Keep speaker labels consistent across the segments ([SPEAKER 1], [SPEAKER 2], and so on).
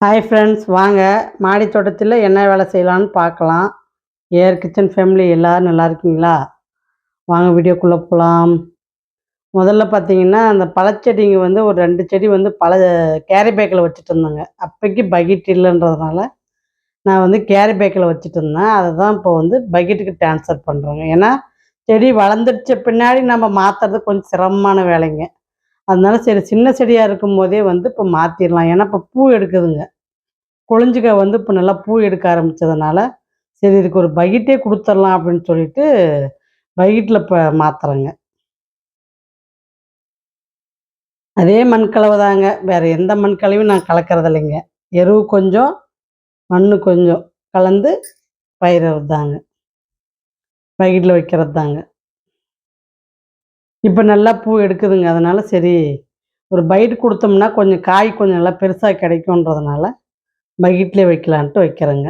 [SPEAKER 1] Hi friends, வாங்க மாடி தோட்டத்தில் என்ன வேலை செய்யலான்னு பார்க்கலாம். ஏர் கிச்சன் ஃபேமிலி எல்லோரும் நல்லா இருக்கீங்களா? வாங்க வீடியோக்குள்ளே போகலாம். முதல்ல பார்த்தீங்கன்னா, அந்த பழச்செடிங்க வந்து ஒரு 2 செடி வந்து கேரி பேக்கில் வச்சுட்டு இருந்தேங்க. அப்போக்கி பக்கெட் இல்லைன்றதுனால நான் வந்து கேரி பேக்கில் வச்சுட்டு இருந்தேன். அதை தான் இப்போ வந்து பக்கெட்டுக்கு ட்ரான்ஸ்ஃபர் பண்ணுறேங்க. ஏன்னா செடி வளர்ந்துடுச்ச பின்னாடி நம்ம மாற்றுறது கொஞ்சம் சிரமமான வேலைங்க. அதனால சரி, சின்ன செடியாக இருக்கும்போதே வந்து இப்போ மாற்றிடலாம். ஏன்னா இப்போ பூ எடுக்குதுங்க. கொழிஞ்சிக்காய் வந்து இப்போ நல்லா பூ எடுக்க ஆரம்பித்ததுனால, சரி இதுக்கு ஒரு பக்கெட்டே குடுத்துரலாம் அப்படின்னு சொல்லிட்டு, பக்கெட்டில் இப்போ மாத்துறேங்க. அதே மண் கலவை தாங்க. வேறு எந்த மண் கலவையும் நான் கலக்கிறது இல்லைங்க. எரு கொஞ்சம், மண்ணு கொஞ்சம் கலந்து பயிரிடுறது தாங்க. பக்கெட்டில் வைக்கிறது தாங்க. இப்போ நல்லா பூ எடுக்குதுங்க. அதனால சரி, ஒரு பைட் குடுத்தோம்னா கொஞ்சம் காய் கொஞ்சம் நல்லா பெருசா கிடைக்குன்றதுனால, பக்கெட்லேயே வைக்கலான்ட்டு வைக்கிறேங்க.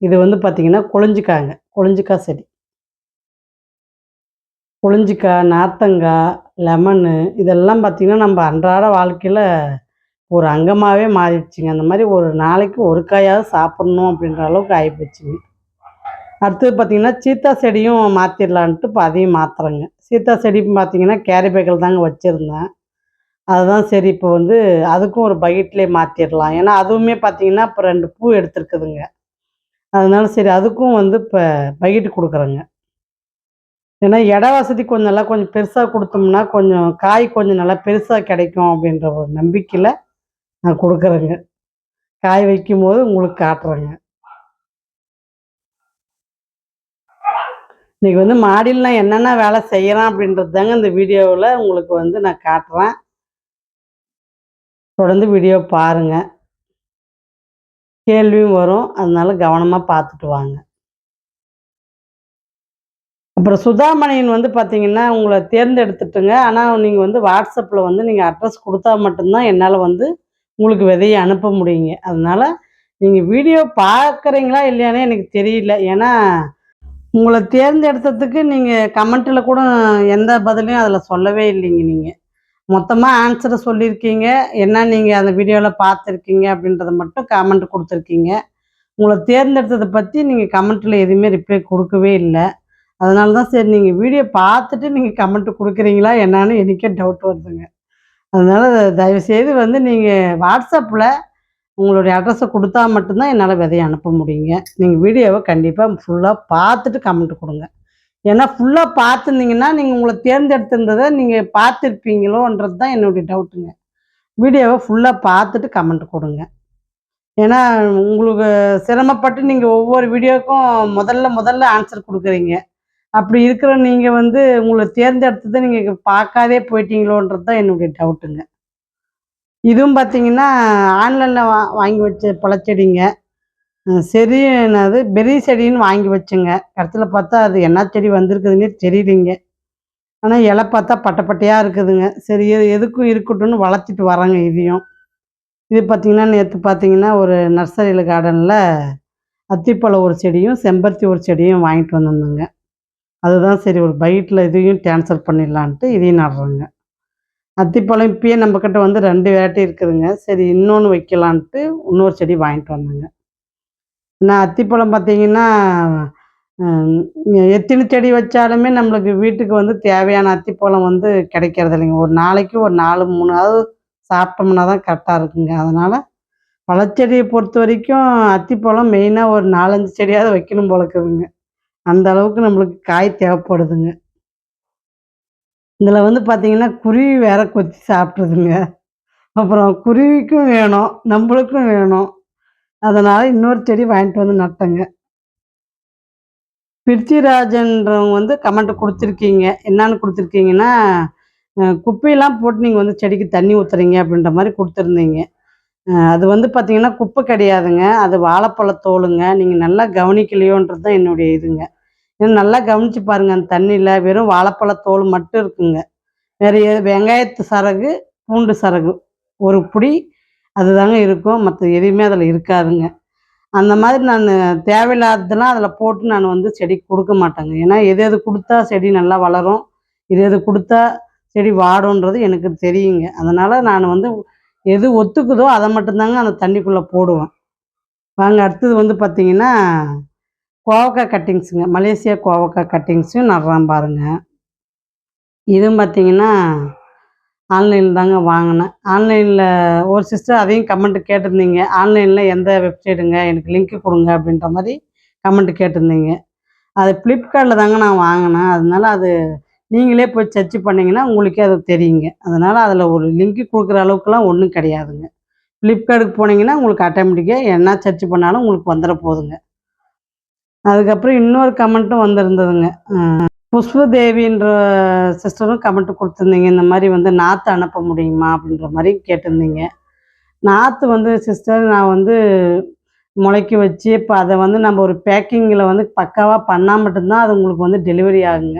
[SPEAKER 1] இது வந்து பார்த்தீங்கன்னா, கொழிஞ்சிக்காய் செடி. புளிஞ்சிக்காய், நார்த்தங்காய், லெமனு இதெல்லாம் பார்த்திங்கன்னா, நம்ம அன்றாட வாழ்க்கையில ஒரு அங்கமாகவே மாறிடுச்சுங்க. அந்த மாதிரி ஒரு நாளைக்கு ஒரு காயாவது சாப்பிட்ணும் அப்படின்ற அளவுக்கு ஆகிப்போச்சுங்க. அடுத்தது பார்த்திங்கன்னா, சீத்தா செடியும் மாற்றிடலான்ட்டு இப்போ அதையும் மாற்றுறேங்க. சீத்தா செடி பார்த்திங்கன்னா, கேரி பேக்கில் தாங்க வச்சுருந்தேன். அதுதான் சரி இப்போ வந்து அதுக்கும் ஒரு பக்கெட்லேயே மாற்றிடலாம். ஏன்னா அதுவுமே பார்த்திங்கன்னா, இப்போ 2 பூ எடுத்துருக்குதுங்க. அதனால சரி அதுக்கும் வந்து இப்போ பக்கெட்டு கொடுக்குறேங்க. ஏன்னா இட வசதி கொஞ்சம் பெருசா குடுத்தோம்னா, கொஞ்சம் காய் கொஞ்சம் நல்லா பெருசா கிடைக்கும் அப்படின்ற ஒரு நம்பிக்கையில நான் குடுக்குறேங்க. காய் வைக்கும்போது உங்களுக்கு காட்டுறேங்க. இன்னைக்கு வந்து மாடியில நான் என்னென்ன வேலை செய்யறேன் அப்படின்றது தாங்க இந்த வீடியோவுல உங்களுக்கு வந்து நான் காட்டுறேன். தொடர்ந்து வீடியோ பாருங்க. கேள்வியும் வரும். அதனால கவனமா பார்த்துட்டு வாங்க. அப்புறம் சுதாமணியன் வந்து பார்த்தீங்கன்னா, உங்கள தேர்ந்தெடுத்துட்டுங்க. ஆனா நீங்க வந்து WhatsAppல வந்து நீங்க அட்ரஸ் குடுத்தா மட்டும் தான் என்னால வந்து உங்களுக்கு விதைய அனுப்ப முடியுங்க. அதனால நீங்க வீடியோ பார்க்குறீங்களா இல்லையான்னே எனக்கு தெரியல. ஏன்னா, உங்கள தேர்ந்தெடுத்ததுக்கு நீங்க கமெண்ட்ல கூட எந்த பதிலையும் அதில சொல்லவே இல்லைங்க நீங்க. மொத்தமா ஆன்ஸர சொல்லியிருக்கீங்க. என்ன நீங்க அந்த வீடியோல பார்த்துருக்கீங்க அப்படின்றத மட்டும் கமெண்ட் குடுத்துருக்கீங்க. உங்கள தேர்ந்தெடுத்தத பத்தி நீங்க கமெண்ட்ல எதுவுமே ரிப்ளை குடுக்கவே இல்ல. அதனால தான் சரி நீங்க வீடியோ பார்த்துட்டு நீங்க கமெண்ட் குடுக்குறீங்களா என்னான்னு எனக்கே டவுட் வருதுங்க. அதனால தயவுசெய்து வந்து நீங்க WhatsAppல உங்களுடைய அட்ரஸ குடுத்தா மட்டும் தான் என்னால விதைய அனுப்ப முடியுங்க. நீங்க வீடியோவ கண்டிப்பா ஃபுல்லா பார்த்துட்டு கமெண்ட் குடுங்க. ஏன்னா ஃபுல்லா பார்த்துருந்தீங்கன்னா, நீங்க உங்கள தேர்ந்தெடுத்திருந்தத நீங்க பார்த்துருப்பீங்களோன்றது தான் என்னுடைய டவுட்டுங்க. வீடியோவ ஃபுல்லா பார்த்துட்டு கமெண்ட் குடுங்க. ஏன்னா உங்களுக்கு சிரமப்பட்டு நீங்க ஒவ்வொரு வீடியோக்கும் முதல்ல ஆன்சர் குடுக்குறீங்க. அப்படி இருக்கிற நீங்க வந்து உங்கள தேர்ந்தெடுத்தத நீங்க பார்க்காதே போயிட்டீங்களோன்றது தான் என்னுடைய டவுட்டுங்க. இதுவும் பார்த்தீங்கன்னா, ஆன்லைன்ல வாங்கி வச்ச பழச்செடிங்க. செடி என்னது பெர்ரி செடின்னு வாங்கி வச்சேங்க. கடைசில பார்த்தா அது என்ன செடி வந்திருக்குதுன்னே தெரியலைங்க. ஆனா இலை பார்த்தா பட்டை பட்டையா இருக்குதுங்க. சரி எதுக்கும் இருக்கட்டும்னு வளர்த்திட்டு வரேங்க இதையும். இது பார்த்தீங்கன்னா, நேத்து பார்த்தீங்கன்னா, ஒரு நர்சரியில கார்டன்ல அத்திப்பழம் ஒரு செடியும், செம்பருத்தி ஒரு செடியும் வாங்கிட்டு வந்திருந்தேங்க. அதுதான் சரி ஒரு பைட்ல இதையும் ட்ரான்ஸ்ஃபர் பண்ணிடலான்ட்டு இதையும் நடுறேங்க. அத்திப்பழம் இப்பயே நம்மக்கிட்ட வந்து 2 வெரைட்டி இருக்குதுங்க. சரி இன்னொன்னு வைக்கலான்ட்டு இன்னொரு செடி வாங்கிட்டு வந்தேங்க. நான் அத்திப்பழம் பார்த்தீங்கன்னா, ம் எத்தன செடி வச்சாலுமே நம்மளுக்கு வீட்டுக்கு வந்து தேவையான அத்திப்பழம் வந்து கிடைக்கிறது இல்லைங்க. ஒரு நாளைக்கு ஒரு 4, 3ஆவது சாப்பிட்டோம்னா தான் கரெக்ட்டா இருக்குங்க. அதனால பழச்செடிய பொறுத்தவரைக்கும் அத்திப்பழம் மெயினா ஒரு 4, 5 செடியாவது வைக்கணும் போல இருக்குதுங்க. அந்த அளவுக்கு நம்மளுக்கு காய் தேவைப்படுதுங்க. இதில வந்து பார்த்தீங்கன்னா, குருவி வேற கொத்தி சாப்பிட்ருதுங்க. அப்புறம் குருவிக்கும் வேணும், நம்மளுக்கும் வேணும். அதனால இன்னொரு செடி வாங்கிட்டு வந்து நட்டேங்க. பிருத்திவிராஜன்றவங்க வந்து கமெண்ட் குடுத்துருக்கீங்க. என்னான்னு குடுத்துருக்கீங்கன்னா, குப்பையெல்லாம் போட்டு நீங்க வந்து செடிக்கு தண்ணி ஊத்துறீங்க அப்படின்ற மாரி குடுத்துருந்தீங்க. அது வந்து பார்த்தீங்கன்னா, குப்பை கிடையாதுங்க. அது வாழைப்பழ தோலுங்க. நீங்க நல்லா கவனிக்கலையோன்றது தான் என்னுடைய இதுங்க. ஏன்னா நல்லா கவனிச்சு பாருங்க. அந்த தண்ணில வெறும் வாழைப்பழ தோல் மட்டும் இருக்குங்க. வேற வெங்காயத்து சரகு, பூண்டு சரகு ஒரு புடி அதுதாங்க இருக்கும். மத்த எதுவுமே அதில இருக்காதுங்க. அந்த மாதிரி நானு தேவையில்லாததெல்லாம் அதில போட்டு நான் வந்து செடிக்கு குடுக்க மாட்டேங்க. ஏன்னா எது எது குடுத்தா செடி நல்லா வளரும், எது எது குடுத்தா செடி வாடும்ன்றது எனக்கு தெரியுங்க. அதனால நான் வந்து எது ஒத்துக்குதோ அதை மட்டும்தாங்க அந்த தண்ணிக்குள்ளே போடுவேன். வாங்க அடுத்தது வந்து பார்த்தீங்கன்னா, கோவக்காய் கட்டிங்ஸுங்க. மலேசியா கோவக்காய் கட்டிங்ஸும் நடுறேன் பாருங்க. இதுவும் பார்த்தீங்கன்னா, ஆன்லைன்ல தாங்க வாங்குனேன். ஆன்லைன்ல ஒரு சிஸ்டர் அதையும் கமெண்ட் கேட்டிருந்தீங்க. ஆன்லைன்ல எந்த வெப்சைட்டுங்க? எனக்கு லிங்க் குடுங்க அப்படின்ற மாரி கமெண்ட் கேட்டிருந்தீங்க. அது Flipkartல தாங்க நான் வாங்குனேன். அதனால அது நீங்களே போய் சர்ச் பண்ணீங்கன்னா, உங்களுக்கே அது தெரியுங்க. அதனால அதில ஒரு லிங்க் குடுக்குற அளவுக்குலாம் ஒண்ணும் கிடையாதுங்க. Flipkartக்கு போனீங்கன்னா, உங்களுக்கு ஆட்டோமேட்டிக்கா என்ன சர்ச் பண்ணாலும் உங்களுக்கு வந்துற போதுங்க. அதுக்கப்புறம் இன்னொரு கமெண்ட்டும் வந்திருந்ததுங்க. புஷ்பதேவின்ற சிஸ்டரும் கமெண்ட் குடுத்துருந்தீங்க. இந்த மாரி வந்து நாத்து அனுப்ப முடியுமா? அப்படின்ற மாரி கேட்டிருந்தீங்க. நாத்து வந்து சிஸ்டர் நான் வந்து முளைக்க வச்சு, இப்ப அத வந்து நம்ம ஒரு பேக்கிங்கில வந்து பக்காவா பண்ணா மட்டும் தான் அது உங்களுக்கு வந்து டெலிவரி ஆகுங்க.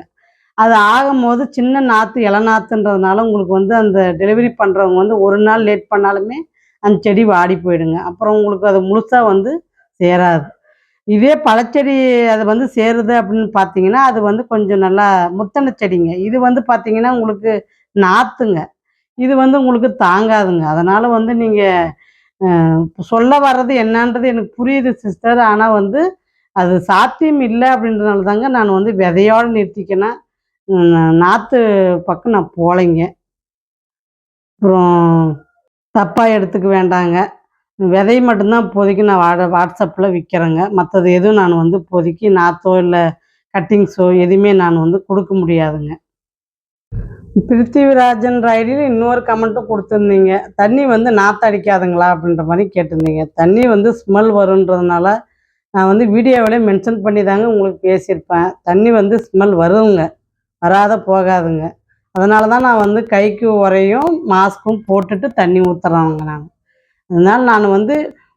[SPEAKER 1] அது ஆகும்போது சின்ன நாத்து, இள நாத்துன்றதுனால உங்களுக்கு வந்து அந்த டெலிவரி பண்றவங்க வந்து 1 நாள் லேட் பண்ணாலுமே அந்த செடி வாடி போயிடுங்க. அப்புறம் உங்களுக்கு அது முழுசா வந்து சேராது. இதே பழச்செடி அது வந்து சேருது அப்படின்னு பார்த்தீங்கன்னா, அது வந்து கொஞ்சம் நல்லா முத்தன செடிங்க. இது வந்து பார்த்தீங்கன்னா, உங்களுக்கு நாத்துங்க. இது வந்து உங்களுக்கு தாங்காதுங்க. அதனால வந்து நீங்க அ சொல்ல வர்றது என்னான்றது எனக்கு புரியுது சிஸ்டர். ஆனா வந்து அது சாத்தியம் இல்ல அப்படின்றதுனால தாங்க நான் வந்து விதையோட நிறுத்திக்கினேன். நாத்து பக்கம் நான் போலைங்க. அப்புறம் தப்பா எடுத்துக்க வேண்டாங்க. விதை மட்டும் தான் இப்போதைக்கு நான் வாட்ஸ்அப்ல விக்கிறேங்க. மத்தது எதுவும் நான் வந்து இப்போதைக்கு நாத்தோ, இல்ல கட்டிங்ஸோ எதுவுமே நான் வந்து குடுக்க முடியாதுங்க. பிருத்திவிராஜன்ற ஐடியில இன்னொரு கமெண்ட்டும் குடுத்துருந்தீங்க. தண்ணி வந்து நாத்தம் அடிக்காதுங்களா? அப்படின்ற மாரி கேட்டிருந்தீங்க. தண்ணி வந்து ஸ்மெல் வருன்றதுனால, நான் வந்து வீடியோவிலே மென்ஷன் பண்ணி தாங்க உங்களுக்கு பேசியிருப்பேன். தண்ணி வந்து ஸ்மெல் வருங்க. வராத போகாதுங்க. அதனால தான் நான் வந்து கைக்கு உறையும், மாஸ்க்கும் போட்டுட்டு தண்ணி ஊத்துறவங்க நானு. அதனால நான் வந்து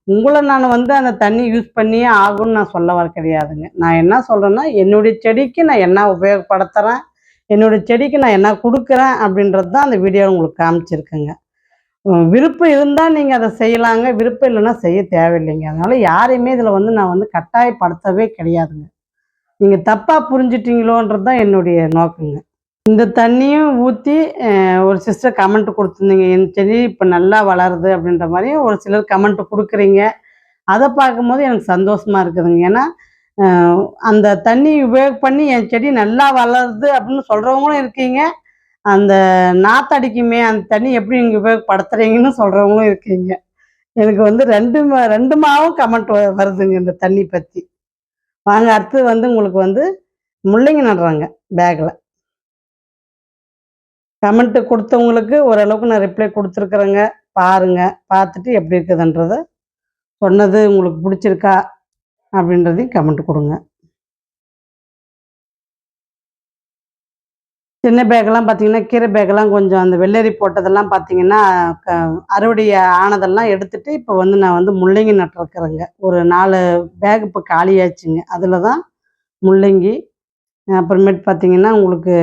[SPEAKER 1] உங்கள நான் வந்து அந்த தண்ணி யூஸ் பண்ணியே ஆகும்ன்னு நான் சொல்ல வர கிடையாதுங்க. நான் என்ன சொல்றேன்னா, என்னுடைய செடிக்கு நான் என்ன உபயோகப்படுத்துறேன், என்னுடைய செடிக்கு நான் என்ன குடுக்குறேன் அப்படின்றது தான் அந்த வீடியோல உங்களுக்கு காமிச்சிருக்கேங்க. விருப்பம் இருந்தா நீங்க அத செய்யலாங்க. விருப்பம் இல்லன்னா செய்ய தேவையில்லைங்க. அதனால யாரையுமே இதில வந்து நான் வந்து கட்டாயப்படுத்தவே கிடையாதுங்க. நீங்க தப்பா புரிஞ்சுட்டீங்களோன்றது தான் என்னுடைய நோக்கங்க. இந்த தண்ணியும் ஊத்தி ஒரு சிஸ்டர் கமெண்ட் குடுத்துருந்தீங்க. என் செடி இப்ப நல்லா வளருது அப்படின்ற மாரி ஒரு சிலர் கமெண்ட் குடுக்குறீங்க. அத பார்க்கும்போது எனக்கு சந்தோஷமா இருக்குதுங்க. ஏன்னா, அ அந்த தண்ணி உபயோகம் பண்ணி என் செடி நல்லா வளருது அப்படின்னு சொல்றவங்களும் இருக்கீங்க. அந்த நாத்தடிக்குமே அந்த தண்ணி எப்படி நீங்க உபயோகப்படுத்துறீங்கன்னு சொல்றவங்களும் இருக்கீங்க. எனக்கு வந்து 2மாவும் கமெண்ட் வருதுங்க இந்த தண்ணி பத்தி. வாங்க அடுத்தது வந்து உங்களுக்கு வந்து முள்ளங்கி நடுறேங்க பேக்ல. கமெண்ட் குடுத்தவங்களுக்கு ஓரளவுக்கு நான் ரிப்ளை குடுத்துருக்குறேங்க. பாருங்க. பார்த்துட்டு எப்படி இருக்குதுன்றத சொன்னது உங்களுக்கு புடிச்சிருக்கா? அப்படின்றதையும் கமெண்ட் குடுங்க. சின்ன பேக்கெல்லாம் பார்த்தீங்கன்னா, கீரை பேக்கெல்லாம் கொஞ்சம் அந்த வெள்ளரி போட்டதெல்லாம் பார்த்தீங்கன்னா, க அறுவடை ஆனதெல்லாம் எடுத்துட்டு, இப்ப வந்து நான் வந்து முள்ளங்கி நட்டுருக்குறேங்க. ஒரு 4 பேக் இப்ப காலியாச்சுங்க. அதில தான் முள்ளங்கி, அப்புறமேட்டு பார்த்தீங்கன்னா, உங்களுக்கு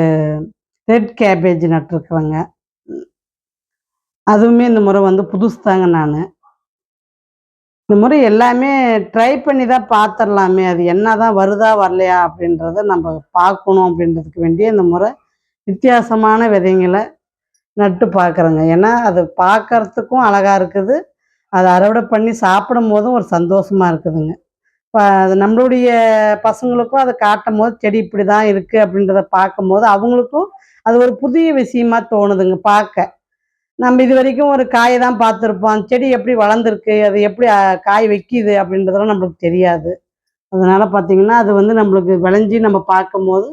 [SPEAKER 1] ரெட் கேபேஜ் நட்டுருக்குறேங்க. அதுவுமே இந்த முறை வந்து புதுசு தாங்க நானு. இந்த முறை எல்லாமே ட்ரை பண்ணி தான் பார்த்துரலாமே. அது என்னதான் வருதா, வரலையா அப்படின்றத நம்ப பார்க்கணும் அப்படின்றதுக்கு வேண்டியே இந்த முறை வித்தியாசமான விதைங்கள நட்டு பார்க்குறேங்க. ஏன்னா, அது பார்க்கறதுக்கும் அழகா இருக்குது. அத அறுவடை பண்ணி சாப்பிடும்போதும் ஒரு சந்தோஷமா இருக்குதுங்க. அது நம்மளுடைய பசங்களுக்கும் அத காட்டும்போது, செடி இப்படிதான் இருக்கு அப்படின்றத பார்க்கும்போது, அவங்களுக்கும் அது ஒரு புதிய விஷயமா தோணுதுங்க பார்க்க. நம்ம இதுவரைக்கும் ஒரு காய தான் பார்த்துருப்போம். செடி எப்படி வளர்ந்துருக்கு, அது எப்படி காய் வைக்கிது அப்படின்றதெல்லாம் நம்மளுக்கு தெரியாது. அதனால பார்த்தீங்கன்னா, அது வந்து நம்மளுக்கு விளைஞ்சு நம்ம பார்க்கும்போது,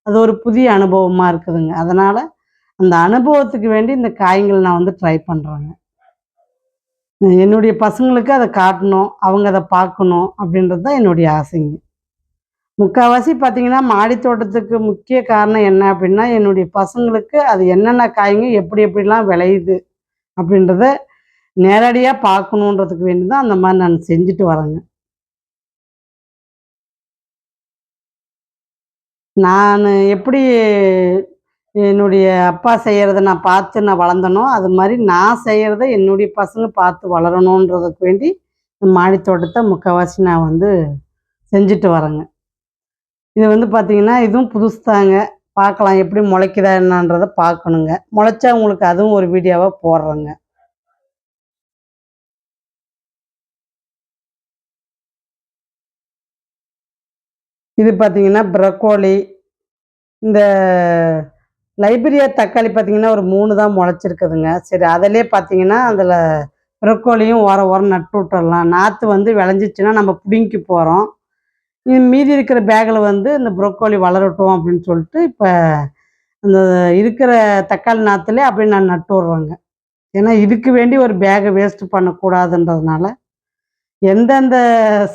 [SPEAKER 1] அது ஒரு புதிய அனுபவமா இருக்குதுங்க. அதனால அந்த அனுபவத்துக்கு வேண்டி இந்த காய்கள் நான் வந்து ட்ரை பண்றேங்க. என்னுடைய பசங்களுக்கு அத காட்டணும், அவங்க அத பார்க்கணும் அப்படின்றது தான் என்னுடைய ஆசைங்க. முக்காவாசி பார்த்தீங்கன்னா, மாடி தோட்டத்துக்கு முக்கிய காரணம் என்ன அப்படின்னா, என்னுடைய பசங்களுக்கு அது என்னென்ன காய்ங்க எப்படி எப்படிலாம் விளையுது அப்படின்றத நேரடியா பார்க்கணுன்றதுக்கு வேண்டி தான் அந்த மாரி நான் செஞ்சுட்டு வரேங்க. நானு எப்படி என்னுடைய அப்பா செய்யறத நான் பார்த்து நான் வளர்ந்தனோ, அது மாரி நான் செய்யறத என்னுடைய பசங்க பார்த்து வளரணுன்றதுக்கு வேண்டி, மாடி தோட்டத்த முக்காவாசி நான் வந்து செஞ்சுட்டு வரேங்க. இது வந்து பார்த்தீங்கன்னா, இதுவும் புதுசு தாங்க. பார்க்கலாம் எப்படி முளைக்குதா என்னான்றத பார்க்கணுங்க. முளைச்சா உங்களுக்கு அதுவும் ஒரு வீடியோவா போடுறேங்க. இது பார்த்தீங்கன்னா ப்ரக்கோலி. இந்த லைபீரியா தக்காளி பார்த்தீங்கன்னா ஒரு 3 தான் முளைச்சிருக்குதுங்க. சரி அதிலே பார்த்தீங்கன்னா அதில் ப்ரக்கோலியும் ஓரம் ஓரம் நட்டு விட்டுறலாம். நாற்று வந்து விளைஞ்சிச்சுன்னா நம்ம பிடுங்கிக்க போகிறோம். மீதி இருக்கிற பேக்கில் வந்து இந்த ப்ரொக்கோலி வளரட்டும் அப்படின்னு சொல்லிட்டு இப்போ அந்த இருக்கிற தக்காளி நாற்றுலே அப்படியே நான் நட்டு விட்றேங்க. ஏன்னா இதுக்கு வேண்டி ஒரு பேக்கை வேஸ்ட் பண்ணக்கூடாதுன்றதுனால எந்தெந்த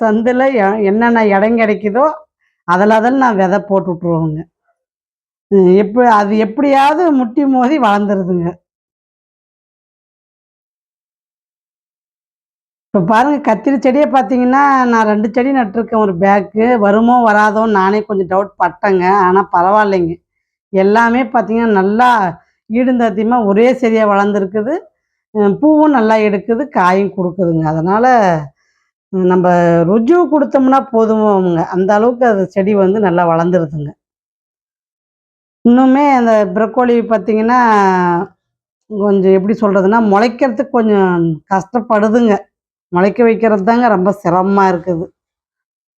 [SPEAKER 1] சந்தில் என்னென்ன இடம் கிடைக்குதோ அதில் அதில் நான் விதை போட்டு விட்ருவேங்க. அது எப்படியாவது முட்டி மோதி வளர்ந்துருதுங்க. இப்போ பாருங்க கத்திரி செடியே பார்த்தீங்கன்னா, நான் 2 செடி நட்டுருக்கேன் ஒரு பேக்கு. வருமோ வராதோன்னு நானே கொஞ்சம் டவுட் பட்டேங்க. ஆனா பரவாயில்லைங்க. எல்லாமே பார்த்தீங்கன்னா, நல்லா ஈடுந்தத்தியமா ஒரே செடியா வளர்ந்துருக்குது. பூவும் நல்லா எடுக்குது, காயும் குடுக்குதுங்க. அதனால நம்ப ருஜுவு குடுத்தோம்னா போதுமுங்க. அந்த அளவுக்கு அது செடி வந்து நல்லா வளர்ந்துருதுங்க. இன்னுமே அந்த ப்ரக்கோலி பார்த்தீங்கன்னா, கொஞ்சம் எப்படி சொல்றதுன்னா, முளைக்கிறதுக்கு கொஞ்சம் கஷ்டப்படுதுங்க. முளைக்க வைக்கிறது தாங்க ரொம்ப சிரமமா இருக்குது.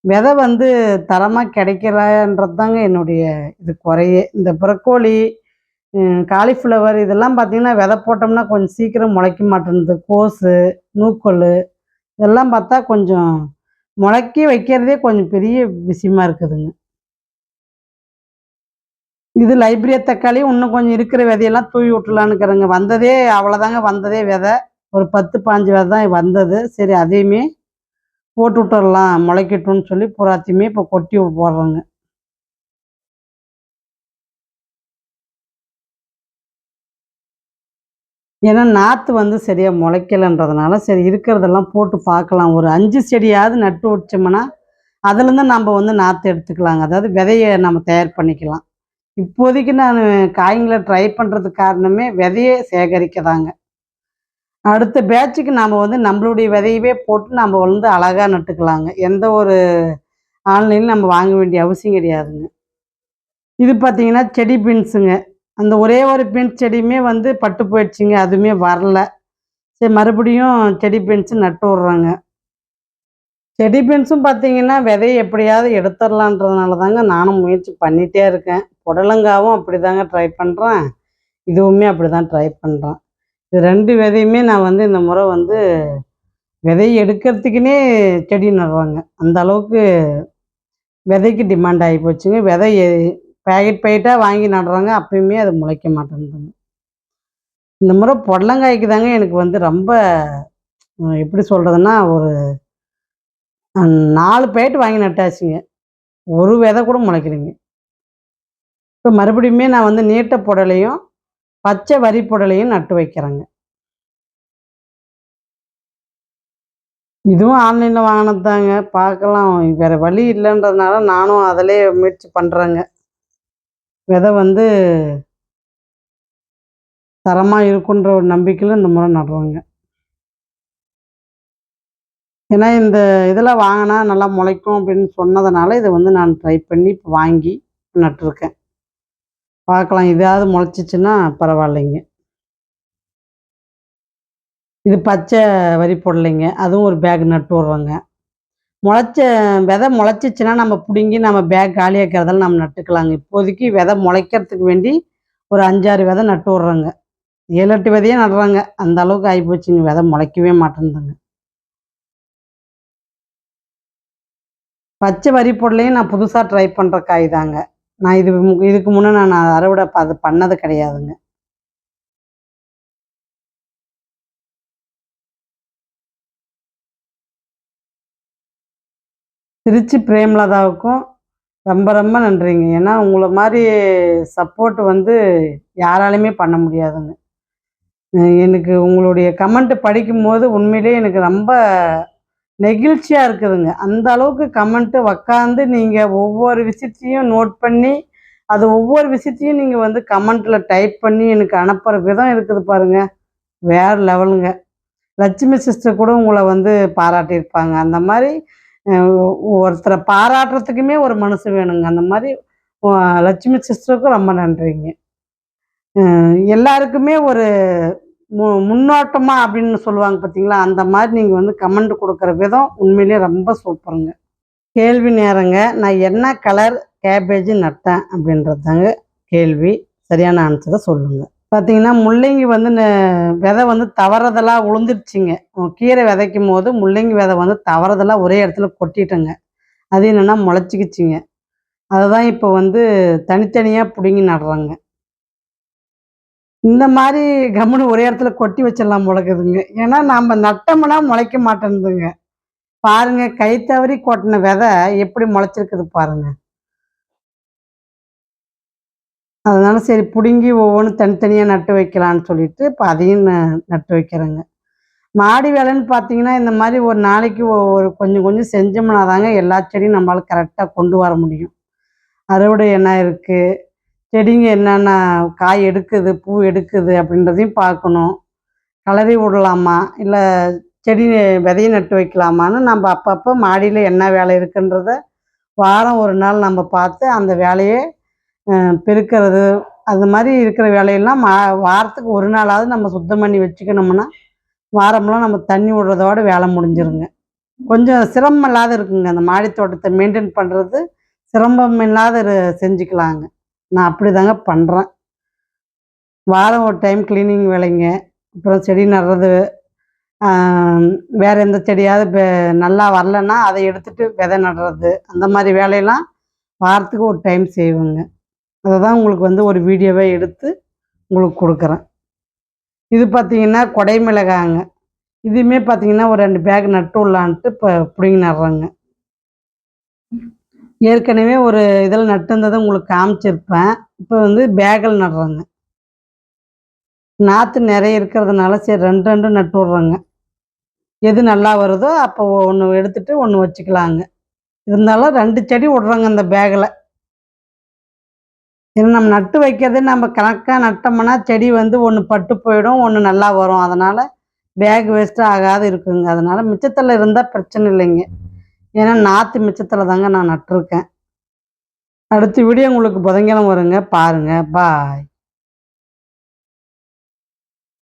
[SPEAKER 1] விதை வந்து தரமா கிடைக்கலன்றது தாங்க என்னுடைய இது குறையே. இந்த ப்ரக்கோலி, காலிஃப்ளவர் இதெல்லாம் பார்த்தீங்கன்னா, விதை போட்டோம்னா கொஞ்சம் சீக்கிரம் முளைக்க மாட்டேன்து. கோஸு, நூக்கோலு இதெல்லாம் பார்த்தா கொஞ்சம் முளைக்க வைக்கிறதே கொஞ்சம் பெரிய விஷயமா இருக்குதுங்க. இது லைப்ரரியா தக்காளி இன்னும் கொஞ்சம் இருக்கிற விதையெல்லாம் தூவி விட்டுலான்னுக்கிறேங்க. வந்ததே அவ்வளோதாங்க வந்ததே விதை. ஒரு 10, 15 விதை தான் வந்தது. சரி அதையுமே போட்டு விட்டுறலாம் முளைக்கட்டும்னு சொல்லி பூராத்தையுமே இப்போ கொட்டி போடுறோங்க. ஏன்னா நாற்று வந்து சரியா முளைக்கலன்றதுனால, சரி இருக்கிறதெல்லாம் போட்டு பார்க்கலாம். ஒரு 5 செடியாவது நட்டு வச்சோம்னா, அதுலேருந்து நம்ம வந்து நாற்று எடுத்துக்கலாங்க. அதாவது விதைய நம்ம தயார் பண்ணிக்கலாம். இப்போதைக்கு நானு காய்ங்கள ட்ரை பண்றதுக்கு காரணமே விதைய சேகரிக்க தாங்க. அடுத்த பேட்சுக்கு நாம வந்து நம்மளுடைய விதையவே போட்டு நம்ம வந்து அழகா நட்டுக்கலாங்க. எந்த ஒரு ஆன்லைன்ல நம்ம வாங்க வேண்டிய அவசியம் கிடையாதுங்க. இது பார்த்தீங்கன்னா, செடி பீன்ஸுங்க. அந்த ஒரே ஒரு பீன்ஸ் செடியுமே வந்து பட்டு போயிடுச்சுங்க. அதுவுமே வரல. சரி மறுபடியும் செடி பீன்ஸ் நட்டு விட்றேங்க. செடி பீன்ஸும் பார்த்தீங்கன்னா, விதைய எப்படியாவது எடுத்துரலான்றதுனால தாங்க நானும் முயற்சி பண்ணிட்டே இருக்கேன். புடலங்காவும் அப்படிதாங்க ட்ரை பண்றேன். இதுவுமே அப்படிதான் ட்ரை பண்றேன். இது 2 விதையுமே நான் வந்து இந்த முறை வந்து விதை எடுக்கிறதுக்குன்னே செடி நடுறேங்க. அந்த அளவுக்கு விதைக்கு டிமாண்ட் ஆகி போச்சுங்க. விதை பாக்கெட் பாக்கெட்டா வாங்கி நடுறோங்க. அப்பயுமே அது முளைக்க மாட்டேன்துங்க. இந்த முறை புடலங்காய்க்கு தாங்க எனக்கு வந்து ரொம்ப எப்படி சொல்றதுன்னா, ஒரு 4 பாக்கெட் வாங்கி நட்டாச்சுங்க. ஒரு விதை கூட முளைக்கலைங்க. இப்ப மறுபடியுமே நான் வந்து நீட்ட புடலையும், பச்சை வரி புடலையும் நட்டு வைக்கிறேங்க. இதுவும் ஆன்லைன்ல வாங்குனது தாங்க. பார்க்கலாம். வேற வழி இல்லன்றதுனால நானும் அதிலயே முயற்சி பண்றேங்க. விதை வந்து தரமா இருக்குன்ற ஒரு நம்பிக்கையில இந்த முறை நடுறோங்க. ஏன்னா இந்த இதெல்லாம் வாங்குனா நல்லா முளைக்கும் அப்படின்னு சொன்னதுனால, இத வந்து நான் ட்ரை பண்ணி இப்ப வாங்கி நட்டுருக்கேன். பார்க்கலாம் இதாவது முளைச்சிச்சுன்னா பரவாயில்லைங்க. இது பச்சை வரி புடலைங்க. அதுவும் ஒரு பேக் நட்டு விட்றோங்க. முளைச்ச விதை முளைச்சிச்சுன்னா நம்ம புடுங்கி நம்ம பேக் காலியாக்கிறதெல்லாம் நம்ம நட்டுக்கலாங்க. இப்போதைக்கு விதை முளைக்கிறதுக்கு வேண்டி ஒரு 5, 6 விதை நட்டு விட்றோங்க. 7, 8 விதையே நடுறோங்க. அந்த அளவுக்கு ஆயிப்போச்சுங்க. விதை முளைக்கவே மாட்டேன்துங்க. பச்சை வரி பொருளையும் நான் புதுசா ட்ரை பண்ற காய் தாங்க. நான் இதுக்கு முன்ன நான் அறுவடை அது பண்ணது கிடையாதுங்க. திருச்சி பிரேமலதாவுக்கும் ரொம்ப ரொம்ப நன்றிங்க. ஏன்னா உங்கள மாரி சப்போர்ட் வந்து யாராலயுமே பண்ண முடியாதுங்க. எனக்கு உங்களுடைய கமெண்ட் படிக்கும்போது உண்மையிலேயே எனக்கு ரொம்ப நெகிழ்ச்சியா இருக்குதுங்க. அந்த அளவுக்கு கமெண்ட்டு உக்காந்து நீங்க ஒவ்வொரு விஷயத்தையும் நோட் பண்ணி, அது ஒவ்வொரு விஷயத்தையும் நீங்க வந்து கமெண்ட்ல டைப் பண்ணி எனக்கு அனுப்புற விதம் இருக்குது பாருங்க. வேற லெவலுங்க. லட்சுமி சிஸ்டர் கூட உங்கள வந்து பாராட்டியிருப்பாங்க. அந்த மாரி அ ஒருத்தர பாராட்டுறதுக்குமே ஒரு மனசு வேணுங்க. அந்த மாரி அ லட்சுமி சிஸ்டருக்கும் ரொம்ப நன்றிங்க. எல்லாருக்குமே ஒரு முன்னோட்டமா அப்படின்னு சொல்லுவாங்க பார்த்தீங்களா? அந்த மாரி நீங்க வந்து கமெண்ட் குடுக்குற விதம் உண்மையிலேயே ரொம்ப சூப்பருங்க. கேள்வி நேரங்க. நான் என்ன கலர் கேபேஜ் நட்டேன் அப்படின்றது தாங்க கேள்வி. சரியான ஆன்சரை சொல்லுங்க. பார்த்தீங்கன்னா, முள்ளங்கி வந்து விதை வந்து தவறுதலா உழுந்துருச்சுங்க. கீரை விதைக்கும்போது முள்ளங்கி விதை வந்து தவறுதலா ஒரே இடத்துல கொட்டிட்டேங்க. அது என்னன்னா முளைச்சிக்கிச்சுங்க. அததான் இப்போ வந்து தனித்தனியா புடுங்கி நடுறேங்க. இந்த மாரி கம்முனு ஒரே இடத்துல கொட்டி வச்சிடலாம் போல இருக்குதுங்க. ஏன்னா நாம நட்டோம்னா முளைக்க மாட்டேன்துங்க. பாருங்க, கை தவறி கொட்டின விதை எப்படி முளைச்சிருக்குது பாருங்க. அதனால சரி புடுங்கி ஒவ்வொன்னும் தனித்தனியா நட்டு வைக்கலான்னு சொல்லிட்டு, இப்ப அதையும் நட்டு வைக்கிறேங்க. மாடி வேலைன்னு பார்த்தீங்கன்னா, இந்த மாரி ஒரு நாளைக்கு ஒரு கொஞ்சம் கொஞ்சம் செஞ்சோம்னா தாங்க எல்லா செடியும் நம்மளால கரெக்ட்டா கொண்டு வர முடியும். அறுவடை என்ன இருக்கு? செடிங்க என்னென்ன காய் எடுக்குது, பூ எடுக்குது அப்படின்றதையும் பார்க்கணும். கலரி விடலாமா? இல்ல செடி விதைய நட்டு வைக்கலாமான்னு நம்ம அப்பப்போ மாடியில என்ன வேலை இருக்குன்றத வாரம் ஒரு நாள் நம்ம பார்த்து அந்த வேலைய பெருக்கிறது, அது மாரி இருக்கிற வேலையெல்லாம் வாரத்துக்கு ஒரு நாளாவது நம்ம சுத்தம் பண்ணி வச்சுக்கணும்னா, வாரம்லாம் நம்ம தண்ணி விடுறதோட வேலை முடிஞ்சிருங்க. கொஞ்சம் சிரமம் இல்லாத இருக்குங்க. அந்த மாடி தோட்டத்த மெயின்டெயின் பண்றது சிரமம் இல்லாத செஞ்சுக்கலாங்க. நான் அப்படிதாங்க பண்றேன். வாரம் ஒரு டைம் கிளீனிங் வேலைங்க. அப்புறம் செடி நடுறது, ஆ வேற எந்த செடியாவது நல்லா வரலன்னா, அத எடுத்துட்டு விதை நடுறது, அந்த மாரி வேலையெல்லாம் வாரத்துக்கு ஒரு டைம் செய்வேங்க. அததான் உங்களுக்கு வந்து ஒரு வீடியோவா எடுத்து உங்களுக்கு குடுக்குறேன். இது பார்த்தீங்கன்னா, கொடை மிளகாங்க. இதுவுமே பார்த்தீங்கன்னா, ஒரு 2 பேக் நட்டு விடலான்ட்டு இப்ப புடுங்கி நடுறேங்க. ஏற்கனவே ஒரு இதில நட்டுருந்தத உங்களுக்கு காமிச்சிருப்பேன். இப்ப வந்து பேக்கில நடுறேங்க. நாத்து நெறைய இருக்கிறதுனால சரி 2, 2 நட்டு விடுறேங்க. எது நல்லா வருதோ அப்போ 1 எடுத்துட்டு 1 வச்சுக்கலாங்க. இருந்தாலும் 2 செடி விடுறேங்க அந்த பேகுல. ஏன்னா நம்ம நட்டு வைக்கிறது நம்ம கணக்கா நட்டோம்னா, செடி வந்து 1 பட்டு போயிடும், 1 நல்லா வரும். அதனால பேக் வேஸ்ட் ஆகாது இருக்குங்க. அதனால மிச்சத்துல இருந்தா பிரச்சனை இல்லைங்க. ஏன்னா நாத்து மிச்சத்துல தாங்க நான் நட்டுருக்கேன். அடுத்த வீடியோ உங்களுக்கு புதன்கிழமை வருங்க. பாருங்க. பாய்.